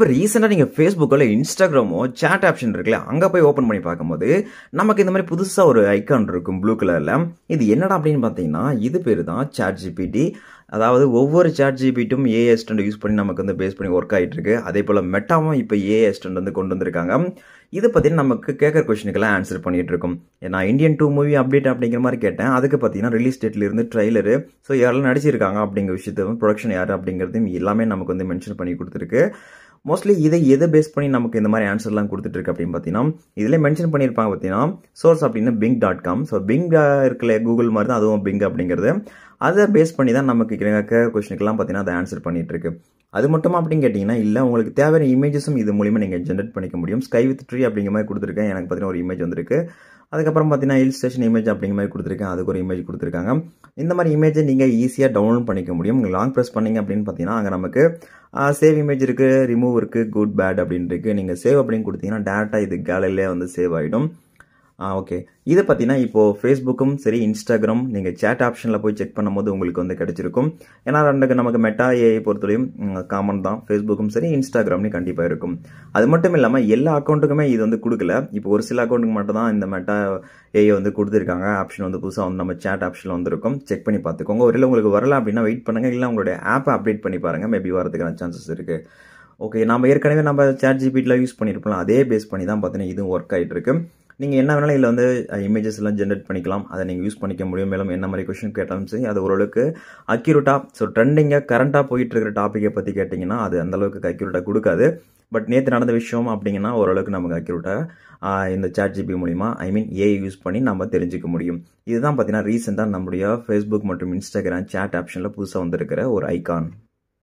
இப்போ ரீசெண்டாக நீங்கள் ஃபேஸ்புக்கில் இன்ஸ்டாகிராமோ சேட் ஆப்ஷன் இருக்குல்ல, அங்கே போய் ஓப்பன் பண்ணி பார்க்கும்போது நமக்கு இந்த மாதிரி புதுசாக ஒரு ஐக்கான் இருக்கும் ப்ளூ கலரில். இது என்னடா அப்படின்னு பார்த்தீங்கன்னா, இது பேர் தான் சாட் ஜிபிடி. அதாவது ஒவ்வொரு சாட் ஜிபிட்டும் ஏஐ அசிஸ்டன்ட் யூஸ் பண்ணி நமக்கு வந்து பேஸ் பண்ணி ஒர்க் ஆகிட்டு இருக்கு. அதே போல் மெட்டாவும் இப்போ ஏஐ அசிஸ்டன்ட் வந்து கொண்டு வந்திருக்காங்க. இதை பார்த்தீங்கன்னா நமக்கு கேட்குற கொஸ்டினுக்கெல்லாம் ஆன்சர் பண்ணிட்டு இருக்கும். நான் இந்தியன் 2 மூவி அப்டேட் அப்படிங்கிற மாதிரி கேட்டேன். அதுக்கு பார்த்தீங்கன்னா ரிலீஸ் டேட்ல இருந்து ட்ரைலரு, ஸோ யாரெல்லாம் நடிச்சிருக்காங்க அப்படிங்கிற விஷயத்தை ப்ரொடக்ஷன் யார் அப்படிங்கிறதையும் எல்லாமே நமக்கு வந்து மென்ஷன் பண்ணி கொடுத்துருக்கு. மோஸ்ட்லி இதை எதை பேஸ் பண்ணி நமக்கு இந்த மாதிரி ஆன்சர்லாம் கொடுத்துட்டு இருக்கு அப்படின்னு பார்த்தீங்கன்னா, இதில் மென்ஷன் பண்ணியிருப்பாங்க பார்த்தீங்கன்னா சோர்ஸ் அப்படின்னு bing.com. ஸோ பிங் இருக்குல்ல, கூகுள் மாதிரி தான் அதுவும் பிங் அப்படிங்கிறது. அதை பேஸ் பண்ணி தான் நமக்கு கொஸ்டினுக்கெல்லாம் பார்த்தீங்கன்னா அதை ஆன்சர் பண்ணிட்டு இருக்கு. அது மட்டுமா அப்படின்னு கேட்டிங்கன்னா, இல்லை உங்களுக்கு தேவையான இமேஜஸும் இது மூலிமா நீங்கள் ஜென்ரேட் பண்ணிக்க முடியும். ஸ்கை வித் ட்ரீ அப்படிங்கிற மாதிரி கொடுத்துருக்கேன், எனக்கு பார்த்தீங்கன்னா ஒரு இமேஜ் வந்திருக்கு. அதுக்கப்புறம் பார்த்தீங்கன்னா ஹில் ஸ்டேஷன் இமேஜ் அப்படிங்கிற மாதிரி கொடுத்துருக்கேன், அதுக்கு ஒரு இமேஜ் கொடுத்துருக்காங்க. இந்த மாதிரி இமேஜை நீங்கள் ஈஸியாக டவுன்லோட் பண்ணிக்க முடியும். நீங்கள் லாங் ப்ரெஸ் பண்ணிங்க அப்படின்னு பார்த்தீங்கன்னா அங்கே நமக்கு சேவ் இமேஜ் இருக்குது, ரிமூவ் இருக்குது, குட் பேட் அப்படின்னு இருக்குது. நீங்கள் சேவ் அப்படின்னு கொடுத்தீங்கன்னா டேரெக்டாக இது கேலரியிலே வந்து சேவ் ஆகிடும். ஓகே, இதை பார்த்தீங்கன்னா இப்போது ஃபேஸ்புக்கும் சரி இன்ஸ்டாகிராம் நீங்கள் சேட் ஆப்ஷனில் போய் செக் பண்ணும்போது உங்களுக்கு வந்து கிடைச்சிருக்கும். ஏன்னா ரெண்டுக்கு நமக்கு மெட்டா ஏஐ பொறுத்தவரையும் காமன் தான். ஃபேஸ்புக்கும் சரி இன்ஸ்டாகிராம்லேயும் கண்டிப்பாக இருக்கும். அது மட்டும் இல்லாமல் எல்லா அக்கௌண்ட்டுக்குமே இது வந்து கொடுக்கல. இப்போ ஒரு சில அக்கௌண்ட்டுக்கு மட்டும் தான் இந்த மெட்டா ஏஐ வந்து கொடுத்துருக்காங்க. ஆப்ஷன் வந்து புதுசாக வந்து நம்ம சேட் ஆப்ஷனில் வந்துருக்கும். செக் பண்ணி பார்த்துக்கோங்க. ஒரு உங்களுக்கு வரல அப்படின்னா வெயிட் பண்ணுங்கள், இல்லை உங்களுடைய ஆப்பை அப்டேட் பண்ணி பாருங்கள், மேபி வரதுக்கான சான்சஸ் இருக்குது. ஓகே, நம்ம ஏற்கனவே நம்ம சேட் ஜிபிடியில் யூஸ் பண்ணியிருப்போம், அதே பேஸ் பண்ணி தான் பார்த்தீங்கன்னா இதுவும் ஒர்க் ஆகிட்டு இருக்கு. நீங்கள் என்ன வேணாலும் இதில் வந்து இமேஜஸ் எல்லாம் ஜென்ரேட் பண்ணிக்கலாம், அதை நீங்கள் யூஸ் பண்ணிக்க முடியும். மேலும் என்ன மாதிரி கொஸ்டின் கேட்டாலும் சரி அது ஓரளவுக்கு அக்யூரேட்டாக, ஸோ ட்ரெண்டிங்காக கரண்ட்டாக போயிட்டு இருக்கிற டாப்பிக்கை பற்றி கேட்டிங்கன்னா அது அந்தளவுக்கு அக்யூரேட்டாக கொடுக்காது. பட் நேற்று நடந்த விஷயம் அப்படிங்கன்னா ஓரளவுக்கு நமக்கு அக்யூரேட்டாக இந்த சாட் ஜிபி மூலிமா ஏஐ யூஸ் பண்ணி நம்ம தெரிஞ்சுக்க முடியும். இதுதான் பார்த்தீங்கன்னா ரீசெண்டாக நம்முடைய ஃபேஸ்புக் மற்றும் இன்ஸ்டாகிராம் சேட் ஆப்ஷனில் புதுசாக வந்திருக்கிற ஒரு ஐக்கான்.